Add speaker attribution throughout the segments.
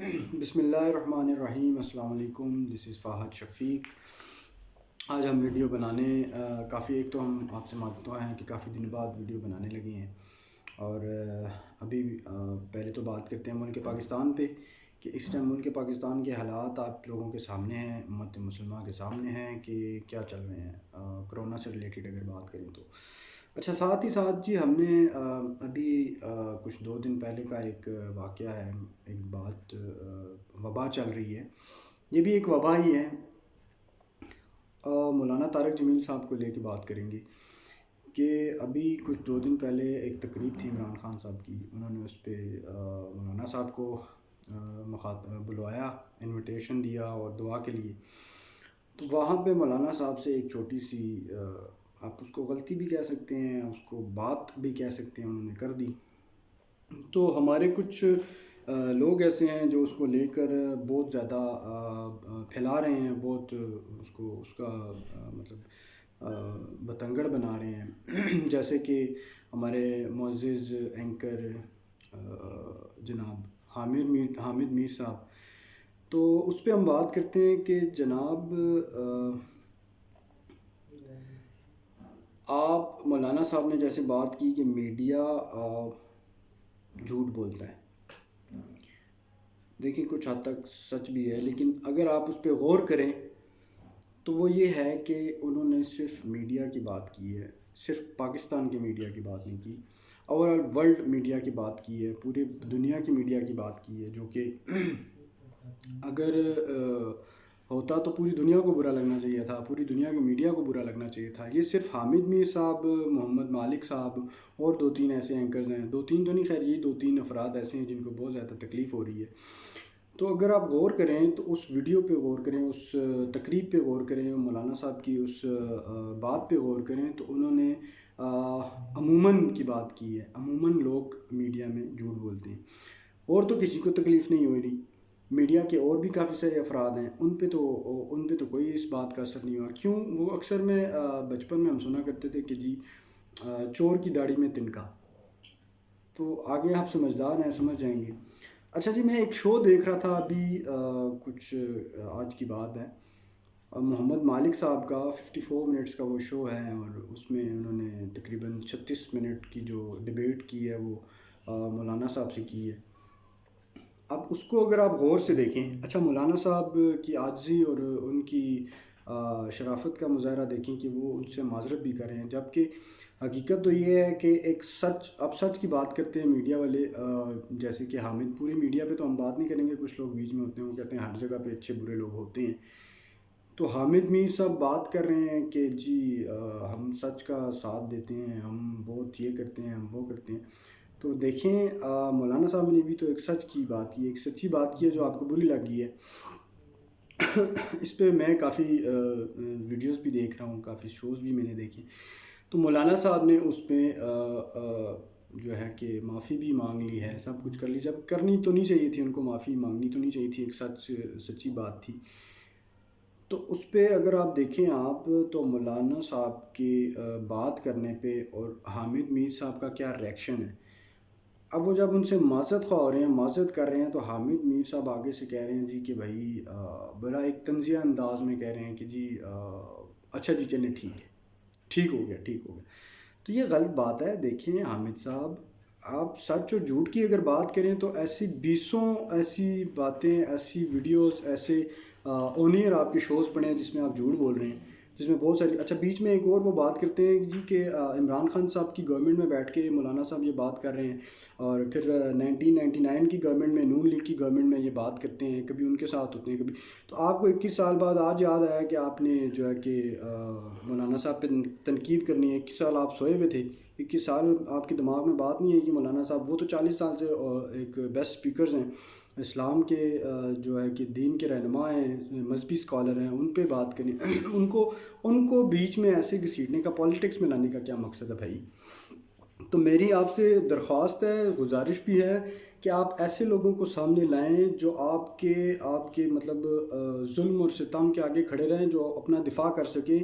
Speaker 1: بسم اللہ الرحمن الرحیم. السلام علیکم. دس از فہد شفیق. آج ہم ویڈیو بنانے ایک تو ہم آپ سے مانگتے ہیں کہ کافی دن بعد ویڈیو بنانے لگے ہیں، اور ابھی پہلے تو بات کرتے ہیں ملک پاکستان پہ کہ اس ٹائم ملک پاکستان کے حالات آپ لوگوں کے سامنے ہیں، امت مسلمہ کے سامنے ہیں کہ کیا چل رہے ہیں کرونا سے ریلیٹڈ اگر بات کریں تو. اچھا، ساتھ ہی ساتھ جی ہم نے ابھی کچھ 2 دن پہلے کا ایک واقعہ ہے، ایک بات وبا چل رہی ہے، یہ بھی ایک وبا ہی ہے. مولانا طارق جمیل صاحب کو لے کے بات کریں گے کہ ابھی کچھ 2 دن پہلے ایک تقریب تھی عمران خان صاحب کی، انہوں نے اس پہ مولانا صاحب کو بلوایا، انویٹیشن دیا اور دعا کے لیے. تو وہاں پہ مولانا صاحب سے ایک چھوٹی سی آپ اس کو غلطی بھی کہہ سکتے ہیں، اس کو بات بھی کہہ سکتے ہیں، انہوں نے کر دی. تو ہمارے کچھ لوگ ایسے ہیں جو اس کو لے کر بہت زیادہ پھیلا رہے ہیں، بہت اس کا مطلب بتنگڑ بنا رہے ہیں جیسے کہ ہمارے معزز اینکر جناب حامد میر صاحب. تو اس پہ ہم بات کرتے ہیں کہ جناب آپ مولانا صاحب نے جیسے بات کی کہ میڈیا جھوٹ بولتا ہے، دیکھیں کچھ حد تک سچ بھی ہے، لیکن اگر آپ اس پہ غور کریں تو وہ یہ ہے کہ انہوں نے صرف میڈیا کی بات کی ہے، صرف پاکستان کی میڈیا کی بات نہیں کی، اوور آل ورلڈ میڈیا کی بات کی ہے، پورے دنیا کی میڈیا کی بات کی ہے، جو کہ اگر ہوتا تو پوری دنیا کو برا لگنا چاہیے تھا، پوری دنیا کی میڈیا کو برا لگنا چاہیے تھا. یہ صرف حامد میر صاحب، محمد مالک صاحب اور 2-3 ایسے اینکرز ہیں، 2-3 تو نہیں، خیر یہ 2-3 افراد ایسے ہیں جن کو بہت زیادہ تکلیف ہو رہی ہے. تو اگر آپ غور کریں تو اس ویڈیو پہ غور کریں، اس تقریب پہ غور کریں، مولانا صاحب کی اس بات پہ غور کریں تو انہوں نے عموماً کی بات کی ہے. عموماً لوگ میڈیا میں جھوٹ بولتے ہیں، اور تو کسی کو تکلیف نہیں ہو رہی. میڈیا کے اور بھی کافی سارے افراد ہیں، ان پہ تو کوئی اس بات کا اثر نہیں ہوا. کیوں؟ وہ اکثر میں بچپن میں ہم سنا کرتے تھے کہ جی چور کی داڑھی میں تنکا. تو آگے آپ سمجھدار ہیں، سمجھ جائیں گے. اچھا جی، میں ایک شو دیکھ رہا تھا ابھی کچھ آج کی بات ہے، محمد مالک صاحب کا 54 منٹس کا وہ شو ہے، اور اس میں انہوں نے تقریباً 36 منٹ کی جو ڈیبیٹ کی ہے وہ مولانا صاحب سے کی ہے. اب اس کو اگر آپ غور سے دیکھیں، اچھا مولانا صاحب کی عاجزی اور ان کی شرافت کا مظاہرہ دیکھیں کہ وہ ان سے معذرت بھی کر رہے ہیں، جبکہ حقیقت تو یہ ہے کہ ایک سچ کی بات کرتے ہیں میڈیا والے، جیسے کہ حامد. پوری میڈیا پہ تو ہم بات نہیں کریں گے، کچھ لوگ بیچ میں ہوتے ہیں، وہ کہتے ہیں ہر جگہ پہ اچھے برے لوگ ہوتے ہیں. تو حامد میر صاحب بات کر رہے ہیں کہ جی ہم سچ کا ساتھ دیتے ہیں، ہم بہت یہ کرتے ہیں، ہم وہ کرتے ہیں. تو دیکھیں مولانا صاحب نے بھی تو ایک سچ کی بات کی، ایک سچی بات کی ہے جو آپ کو بری لگی ہے. اس پہ میں کافی ویڈیوز بھی دیکھ رہا ہوں، کافی شوز بھی میں نے دیکھے. تو مولانا صاحب نے اس پہ جو ہے کہ معافی بھی مانگ لی ہے، سب کچھ کر لی. جب کرنی تو نہیں چاہیے تھی ان کو، معافی مانگنی تو نہیں چاہیے تھی، ایک سچی بات تھی. تو اس پہ اگر آپ دیکھیں آپ تو مولانا صاحب کے بات کرنے پہ اور حامد میر صاحب کا کیا ریئیکشن ہے. اب وہ جب ان سے معذرت خواہ ہو رہے ہیں، معذرت کر رہے ہیں، تو حامد میر صاحب آگے سے کہہ رہے ہیں جی کہ بھائی بڑا ایک طنزیہ انداز میں کہہ رہے ہیں کہ جی اچھا جی چلیں ٹھیک ہو گیا. تو یہ غلط بات ہے. دیکھیں حامد صاحب، آپ سچ اور جھوٹ کی اگر بات کریں تو ایسی 20 ایسی باتیں، ایسی ویڈیوز، ایسے اونیئر آپ کے شوز پڑے ہیں جس میں آپ جھوٹ بول رہے ہیں، جس میں بہت ساری. اچھا بیچ میں ایک اور وہ بات کرتے ہیں جی کہ عمران خان صاحب کی گورنمنٹ میں بیٹھ کے مولانا صاحب یہ بات کر رہے ہیں، اور پھر 1999 کی گورنمنٹ میں، نون لیگ کی گورنمنٹ میں یہ بات کرتے ہیں، کبھی ان کے ساتھ ہوتے ہیں کبھی. تو آپ کو 21 سال بعد آج یاد آیا کہ آپ نے جو ہے کہ مولانا صاحب پہ تنقید کرنی ہے. 21 سال آپ سوئے ہوئے تھے، 21 سال آپ کے دماغ میں بات نہیں ہے کہ مولانا صاحب، وہ تو 40 سال سے ایک بیسٹ اسپیکرز ہیں اسلام کے، جو ہے کہ دین کے رہنما ہیں، مذہبی اسکالر ہیں، ان پہ بات کریں. ان کو بیچ میں ایسے گھسیٹنے کا، پالیٹکس میں لانے کا کیا مقصد ہے بھائی. تو میری آپ سے درخواست ہے، گزارش بھی ہے کہ آپ ایسے لوگوں کو سامنے لائیں جو آپ کے مطلب ظلم اور ستم کے آگے کھڑے رہیں، جو اپنا دفاع کر سکیں.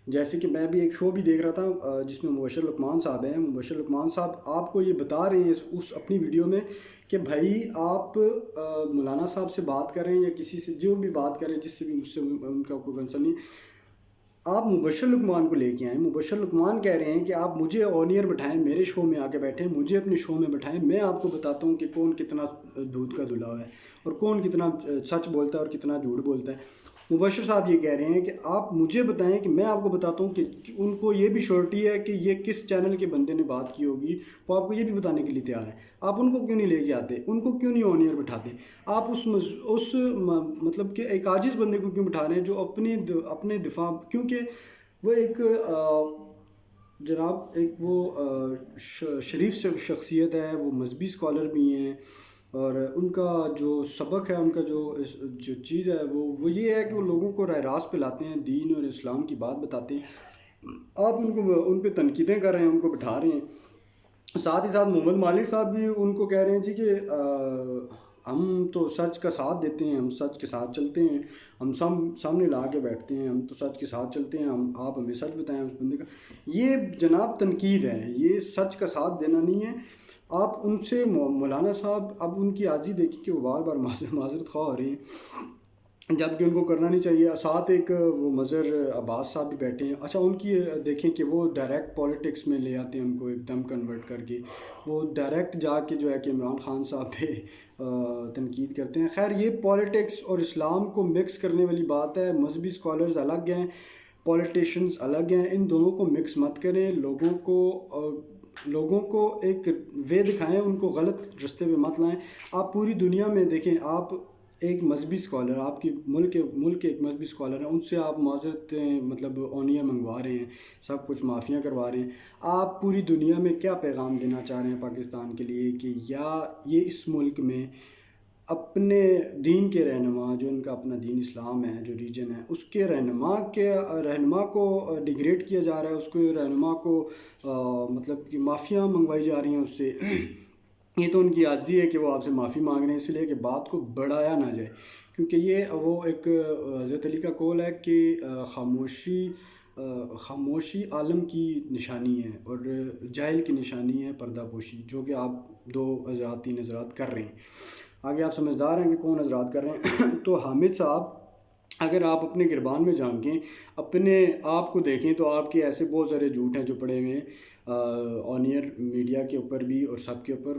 Speaker 1: جیسے کہ میں بھی ایک شو بھی دیکھ رہا تھا جس میں مبشر لقمان صاحب ہیں. مبشر لقمان صاحب آپ کو یہ بتا رہے ہیں اس اپنی ویڈیو میں کہ بھائی آپ مولانا صاحب سے بات کریں یا کسی سے جو بھی بات کریں جس سے بھی مجھ سے ان کا کوئی کنسرن نہیں, آپ مبشر لقمان کو لے کے آئیں. مبشر لقمان کہہ رہے ہیں کہ آپ مجھے آنیئر بٹھائیں, میرے شو میں آ کے بیٹھیں, مجھے اپنے شو میں بٹھائیں, میں آپ کو بتاتا ہوں کہ کون کتنا دودھ کا دھلا ہے اور کون کتنا سچ بولتا ہے اور کتنا جھوٹ بولتا ہے. مبشر صاحب یہ کہہ رہے ہیں کہ آپ مجھے بتائیں کہ میں آپ کو بتاتا ہوں کہ ان کو یہ بھی شورٹی ہے کہ یہ کس چینل کے بندے نے بات کی ہوگی, وہ آپ کو یہ بھی بتانے کے لیے تیار ہے. آپ ان کو کیوں نہیں لے کے آتے, ان کو کیوں نہیں آنیئر بٹھاتے؟ آپ اس مطلب کہ ایک عاجز بندے کو کیوں بٹھا رہے ہیں جو اپنے دفاع, کیونکہ وہ ایک جناب ایک وہ شریف شخصیت ہے, وہ مذہبی اسکالر بھی ہیں, اور ان کا جو سبق ہے, ان کا جو چیز ہے وہ یہ ہے کہ وہ لوگوں کو راہ راست پہ لاتے ہیں, دین اور اسلام کی بات بتاتے ہیں. آپ ان پہ تنقیدیں کر رہے ہیں, ان کو بٹھا رہے ہیں. ساتھ ہی ساتھ محمد مالک صاحب بھی ان کو کہہ رہے ہیں جی کہ ہم تو سچ کا ساتھ دیتے ہیں, ہم سچ کے ساتھ چلتے ہیں, ہم سامنے لا کے بیٹھتے ہیں, ہم تو سچ کے ساتھ چلتے ہیں, آپ ہمیں سچ بتائیں اس بندے کا. یہ جناب تنقید ہے, یہ سچ کا ساتھ دینا نہیں ہے. آپ ان سے مولانا صاحب اب ان کی عاجزی دیکھیں کہ وہ بار بار معذرت خواہ ہو رہے ہیں, جبکہ ان کو کرنا نہیں چاہیے. ساتھ ایک وہ مظہر عباس صاحب بھی بیٹھے ہیں. اچھا ان کی دیکھیں کہ وہ ڈائریکٹ پولیٹکس میں لے آتے ہیں ان کو ایک دم کنورٹ کر کے, وہ ڈائریکٹ جا کے جو ہے کہ عمران خان صاحب پہ تنقید کرتے ہیں. خیر یہ پولیٹکس اور اسلام کو مکس کرنے والی بات ہے. مذہبی اسکالرز الگ ہیں, پولیٹیشنز الگ ہیں, ان دونوں کو مکس مت کریں. لوگوں کو ایک وے دکھائیں, ان کو غلط رستے پہ مت لائیں. آپ پوری دنیا میں دیکھیں, آپ ایک مذہبی اسکالر, آپ کی ملک کے ایک مذہبی اسکالر ہیں, ان سے آپ معذرت مطلب آنیئر منگوا رہے ہیں, سب کچھ معافیاں کروا رہے ہیں. آپ پوری دنیا میں کیا پیغام دینا چاہ رہے ہیں پاکستان کے لیے کہ یا یہ اس ملک میں اپنے دین کے رہنما, جو ان کا اپنا دین اسلام ہے, جو ریجن ہے, اس کے رہنما کو ڈیگریڈ کیا جا رہا ہے, اس کو رہنما کو مطلب کہ معافیاں منگوائی جا رہی ہیں اس سے. یہ تو ان کی عاجزی ہے کہ وہ آپ سے معافی مانگ رہے ہیں, اس لیے کہ بات کو بڑھایا نہ جائے, کیونکہ یہ وہ ایک حضرت علی کا قول ہے کہ خاموشی عالم کی نشانی ہے اور جاہل کی نشانی ہے پردہ پوشی, جو کہ آپ 2 حضرات 3 حضرات کر رہے ہیں. آگے آپ سمجھدار ہیں کہ کون حضرات کر رہے ہیں. تو حامد صاحب, اگر آپ اپنے گربان میں جھانکیں, اپنے آپ کو دیکھیں, تو آپ کے ایسے بہت سارے جھوٹ ہیں جو پڑے ہوئے ہیں آنیئر میڈیا کے اوپر بھی اور سب کے اوپر.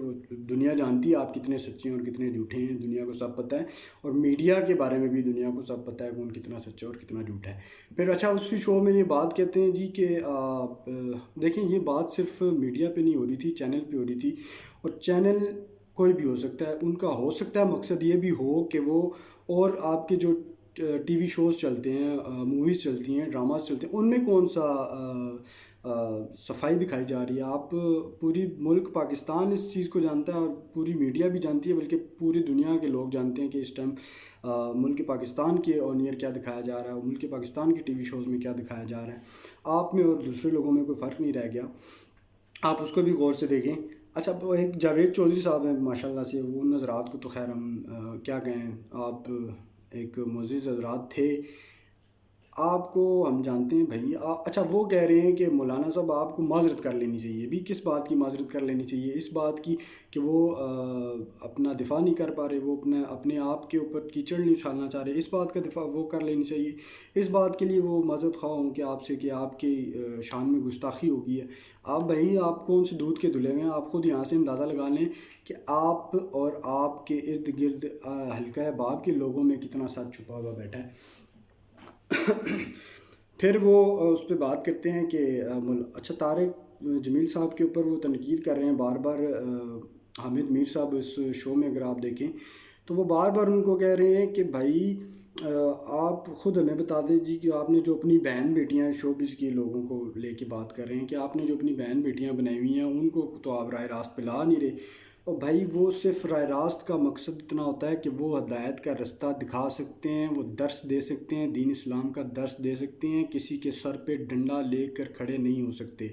Speaker 1: دنیا جانتی ہے آپ کتنے سچے ہیں اور کتنے جھوٹے ہیں, دنیا کو سب پتہ ہے, اور میڈیا کے بارے میں بھی دنیا کو سب پتہ ہے کون کتنا سچا اور کتنا جھوٹا ہے. پھر اچھا اسی شو میں یہ بات کہتے ہیں جی کہ دیکھیں یہ بات صرف میڈیا پہ نہیں ہو رہی تھی, چینل پہ ہو رہی تھی, اور چینل کوئی بھی ہو سکتا ہے, ان کا ہو سکتا ہے مقصد یہ بھی ہو کہ وہ, اور آپ کے جو ٹی وی شوز چلتے ہیں, موویز چلتی ہیں, ڈراماز چلتے ہیں, ان میں کون سا صفائی دکھائی جا رہی ہے؟ آپ پوری ملک پاکستان اس چیز کو جانتا ہے, اور پوری میڈیا بھی جانتی ہے, بلکہ پوری دنیا کے لوگ جانتے ہیں کہ اس ٹائم ملک پاکستان کے آنیئر کیا دکھایا جا رہا ہے, ملک پاکستان کے ٹی وی شوز میں کیا دکھایا جا رہا ہے. آپ میں اور دوسرے لوگوں میں کوئی فرق نہیں رہ گیا, آپ اس کو بھی غور سے دیکھیں. اچھا وہ ایک جاوید چودھری صاحب ہیں ماشاء اللہ سے, وہ ان حضرات کو تو خیر ہم کیا کہیں, آپ ایک معزز حضرات تھے, آپ کو ہم جانتے ہیں بھائی. اچھا وہ کہہ رہے ہیں کہ مولانا صاحب آپ کو معذرت کر لینی چاہیے. بھی کس بات کی معذرت کر لینی چاہیے؟ اس بات کی کہ وہ اپنا دفاع نہیں کر پا رہے, وہ اپنے آپ کے اوپر کیچڑ نہیں اچھالنا چاہ رہے, اس بات کا دفاع وہ کر لینی چاہیے. اس بات کے لیے وہ معذرت خواہ ہوں کہ آپ سے کہ آپ کی شان میں گستاخی ہو گئی ہے. آپ بھائی آپ کون سے دودھ کے دھلے ہوئے ہیں؟ آپ خود یہاں سے اندازہ لگا لیں کہ آپ اور آپ کے ارد گرد حلقہ باب کے لوگوں میں کتنا سچ چھپا ہوا بیٹھا ہے. پھر وہ اس پہ بات کرتے ہیں کہ اچھا طارق جمیل صاحب کے اوپر وہ تنقید کر رہے ہیں بار بار. حامد میر صاحب اس شو میں اگر آپ دیکھیں تو وہ بار بار ان کو کہہ رہے ہیں کہ بھائی آپ خود ہمیں بتا دیں جی کہ آپ نے جو اپنی بہن بیٹیاں شو بیس کے لوگوں کو لے کے بات کر رہے ہیں کہ آپ نے جو اپنی بہن بیٹیاں بنائی ہوئی ہیں ان کو تو آپ راہ راست پہ لا نہیں رہے. اور بھائی وہ صرف راہ راست کا مقصد اتنا ہوتا ہے کہ وہ ہدایت کا رستہ دکھا سکتے ہیں, وہ درس دے سکتے ہیں, دین اسلام کا درس دے سکتے ہیں, کسی کے سر پہ ڈنڈا لے کر کھڑے نہیں ہو سکتے.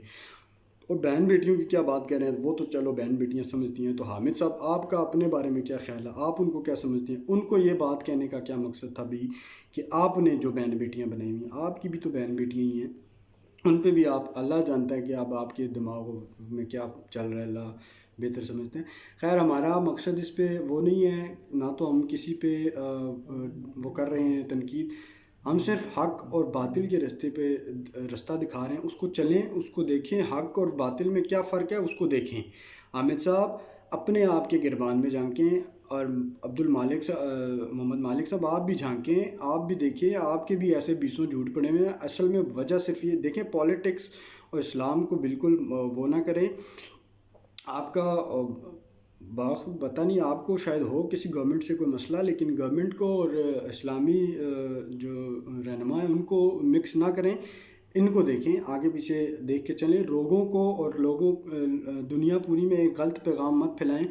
Speaker 1: اور بہن بیٹیوں کی کیا بات کہہ رہے ہیں, وہ تو چلو بہن بیٹیاں سمجھتی ہیں. تو حامد صاحب آپ کا اپنے بارے میں کیا خیال ہے, آپ ان کو کیا سمجھتے ہیں؟ ان کو یہ بات کہنے کا کیا مقصد تھا بھی کہ آپ نے جو بہن بیٹیاں بنائی ہوئی ہیں, آپ کی بھی تو بہن بیٹیاں ہی ہیں. ان پہ بھی آپ اللہ جانتا ہے کہ اب آپ کے دماغوں میں کیا چل رہا ہے، اللہ بہتر سمجھتے ہیں۔ خیر ہمارا مقصد اس پہ وہ نہیں ہے، نہ تو ہم کسی پہ وہ کر رہے ہیں تنقید، ہم صرف حق اور باطل کے رستے پہ رستہ دکھا رہے ہیں، اس کو چلیں، اس کو دیکھیں، حق اور باطل میں کیا فرق ہے اس کو دیکھیں۔ حامد صاحب اپنے آپ کے گربان میں جھانکیں، اور عبد المالک صاحب، محمد مالک صاحب آپ بھی جھانکیں، آپ بھی دیکھیں، آپ کے بھی ایسے بیسوں جھوٹ پڑے ہوئے ہیں۔ اصل میں وجہ صرف یہ دیکھیں، پولیٹکس اور اسلام کو بالکل وہ نہ کریں۔ آپ کا پتہ نہیں، آپ کو شاید ہو کسی گورنمنٹ سے کوئی مسئلہ، لیکن گورنمنٹ کو اور اسلامی جو رہنما ہیں ان کو مکس نہ کریں، ان کو دیکھیں، آگے پیچھے دیکھ کے چلیں، لوگوں کو اور دنیا پوری میں ایک غلط پیغام مت پھیلائیں۔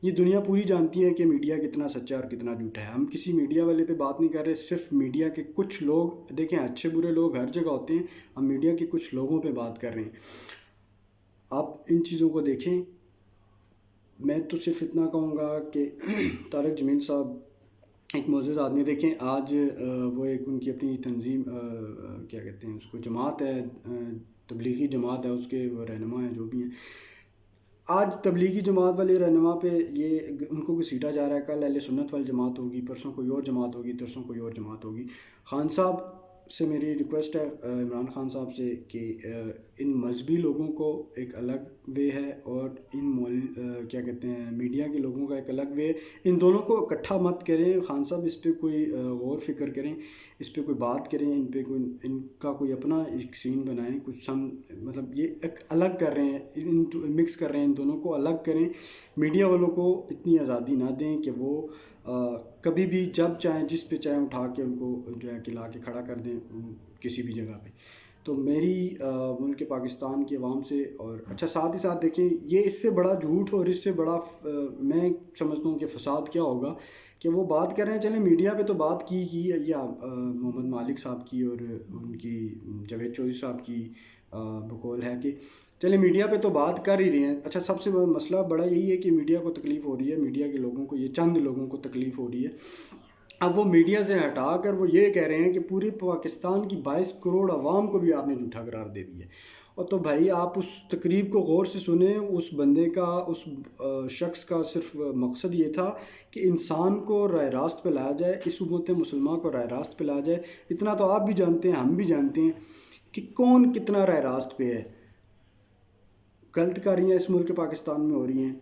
Speaker 1: یہ دنیا پوری جانتی ہے کہ میڈیا کتنا سچا اور کتنا جھوٹا ہے۔ ہم کسی میڈیا والے پہ بات نہیں کر رہے، صرف میڈیا کے کچھ لوگ، دیکھیں اچھے برے لوگ ہر جگہ ہوتے ہیں، ہم میڈیا کے کچھ لوگوں پہ بات کر رہے ہیں۔ آپ ان چیزوں کو دیکھیں۔ میں تو صرف اتنا کہوں گا کہ طارق جمیل صاحب ایک معزز آدمی، دیکھیں آج وہ ایک ان کی اپنی تنظیم، کیا کہتے ہیں اس کو، جماعت ہے، تبلیغی جماعت ہے، اس کے وہ رہنما ہیں جو بھی ہیں۔ آج تبلیغی جماعت والے رہنما پہ یہ ان کو گھسیٹا جا رہا ہے، کل اہل سنت والی جماعت ہوگی، پرسوں کوئی اور جماعت ہوگی، ترسوں کوئی اور جماعت ہوگی۔ خان صاحب سے میری ریکویسٹ ہے، عمران خان صاحب سے، کہ ان مذہبی لوگوں کو ایک الگ وے ہے، اور ان کیا کہتے ہیں میڈیا کے لوگوں کا ایک الگ وے ہے، ان دونوں کو اکٹھا مت کریں۔ خان صاحب اس پہ کوئی غور فکر کریں، اس پہ کوئی بات کریں، ان پہ کوئی، ان کا کوئی اپنا ایک سین بنائیں، کچھ ہم مطلب یہ ایک الگ کر رہے ہیں، مکس کر رہے ہیں، ان دونوں کو الگ کریں۔ میڈیا والوں کو اتنی آزادی نہ دیں کہ وہ کبھی بھی جب چاہیں جس پہ چاہیں اٹھا کے ان کو جو ہے کہ لا کے کھڑا کر دیں کسی بھی جگہ پہ۔ تو میری ملک پاکستان کی عوام سے، اور اچھا ساتھ ہی ساتھ دیکھیں، یہ اس سے بڑا جھوٹ اور اس سے بڑا میں سمجھتا ہوں کہ فساد کیا ہوگا کہ وہ بات کر رہے ہیں، چلیں میڈیا پہ تو بات کی یا محمد مالک صاحب کی اور ان کی جاوید چودھری صاحب کی بقول ہے کہ چلیں میڈیا پہ تو بات کر ہی رہے ہیں۔ اچھا سب سے بڑا مسئلہ بڑا یہی ہے کہ میڈیا کو تکلیف ہو رہی ہے، میڈیا کے لوگوں کو، یہ چند لوگوں کو تکلیف ہو رہی ہے۔ اب وہ میڈیا سے ہٹا کر وہ یہ کہہ رہے ہیں کہ پوری پاکستان کی 22 کروڑ عوام کو بھی آپ نے جھوٹا قرار دے دیا۔ اور تو بھائی آپ اس تقریب کو غور سے سنیں، اس بندے کا، اس شخص کا صرف مقصد یہ تھا کہ انسان کو راہ راست پہ لایا جائے، اس امت مسلمہ کو راہ راست پہ لایا جائے۔ اتنا تو آپ بھی جانتے ہیں، ہم بھی جانتے ہیں کہ کون کتنا راہ راست پہ ہے۔ غلط کاریاں اس ملک پاکستان میں ہو رہی ہیں،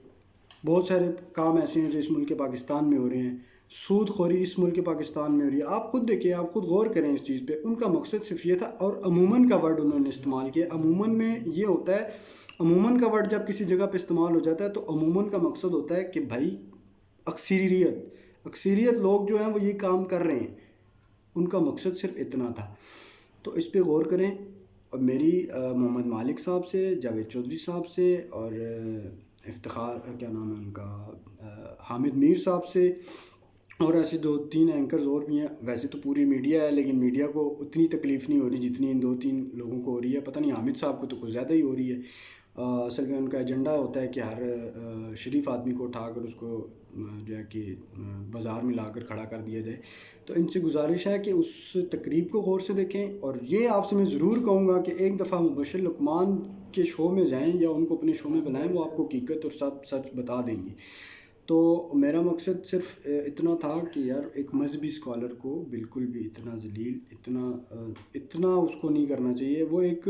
Speaker 1: بہت سارے کام ایسے ہیں جو اس ملک پاکستان میں ہو رہے ہیں، سود خوری اس ملک پاکستان میں ہو رہی ہے۔ آپ خود دیکھیں، آپ خود غور کریں اس چیز پہ۔ ان کا مقصد صرف یہ تھا، اور عموماً کا ورڈ انہوں نے استعمال کیا۔ عموماً میں یہ ہوتا ہے، عموماً کا ورڈ جب کسی جگہ پہ استعمال ہو جاتا ہے تو عموماً کا مقصد ہوتا ہے کہ بھائی اکثریت لوگ جو ہیں وہ یہ کام کر رہے ہیں، ان کا مقصد صرف اتنا تھا۔ تو اس پہ غور کریں، اور میری محمد مالک صاحب سے، جاوید چودھری صاحب سے، اور افتخار کیا نام ہے ان کا، حامد میر صاحب سے، اور ایسے 2-3 اینکرز اور بھی ہیں۔ ویسے تو پوری میڈیا ہے، لیکن میڈیا کو اتنی تکلیف نہیں ہو رہی جتنی ان 2-3 لوگوں کو ہو رہی ہے۔ پتہ نہیں حامد صاحب کو تو کچھ زیادہ ہی ہو رہی ہے۔ اصل میں ان کا ایجنڈا ہوتا ہے کہ ہر شریف آدمی کو اٹھا کر اس کو جو ہے کہ بازار میں لا کر کھڑا کر دیا جائے۔ تو ان سے گزارش ہے کہ اس تقریب کو غور سے دیکھیں، اور یہ آپ سے میں ضرور کہوں گا کہ ایک دفعہ مبشر لقمان کے شو میں جائیں، یا ان کو اپنے شو میں بلائیں، وہ آپ کو حقیقت اور سب سچ بتا دیں گے۔ تو میرا مقصد صرف اتنا تھا کہ یار ایک مذہبی اسکالر کو بالکل بھی اتنا ذلیل، اتنا اس کو نہیں کرنا چاہیے۔ وہ ایک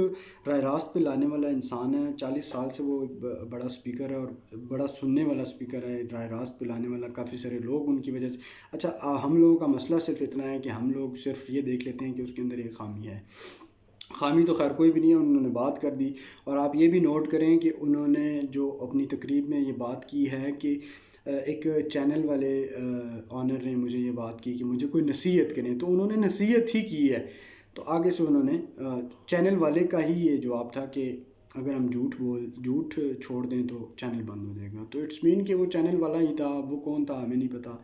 Speaker 1: راہ راست پہ لانے والا انسان ہے، 40 سال سے وہ ایک بڑا اسپیکر ہے، اور بڑا سننے والا اسپیکر ہے، راہ راست پہ لانے والا۔ کافی سارے لوگ ان کی وجہ سے، اچھا ہم لوگوں کا مسئلہ صرف اتنا ہے کہ ہم لوگ صرف یہ دیکھ لیتے ہیں کہ اس کے اندر ایک خامی ہے۔ خامی تو خیر کوئی بھی نہیں ہے، انہوں نے بات کر دی۔ اور آپ یہ بھی نوٹ کریں کہ انہوں نے جو اپنی تقریب میں یہ بات کی ہے کہ ایک چینل والے آنر نے مجھے یہ بات کی کہ مجھے کوئی نصیحت کریں، تو انہوں نے نصیحت ہی کی ہے۔ تو آگے سے انہوں نے چینل والے کا ہی یہ جواب تھا کہ اگر ہم جھوٹ چھوڑ دیں تو چینل بند ہو جائے گا۔ تو اٹس مین کہ وہ چینل والا ہی تھا، وہ کون تھا ہمیں نہیں پتہ۔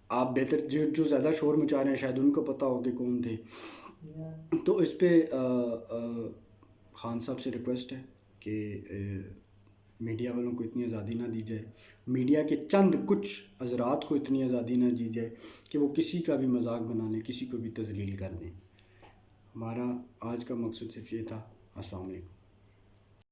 Speaker 1: آپ بہتر جو زیادہ شور مچا رہے ہیں شاید ان کو پتہ ہو کہ کون تھے۔ تو اس پہ خان صاحب سے ریکویسٹ ہے کہ میڈیا والوں کو اتنی آزادی نہ دی جائے، میڈیا کے چند کچھ حضرات کو اتنی آزادی نہ دی جائے کہ وہ کسی کا بھی مذاق بنا لیں، کسی کو بھی تذلیل کر دیں۔ ہمارا آج کا مقصد صرف یہ تھا۔ السلام علیکم۔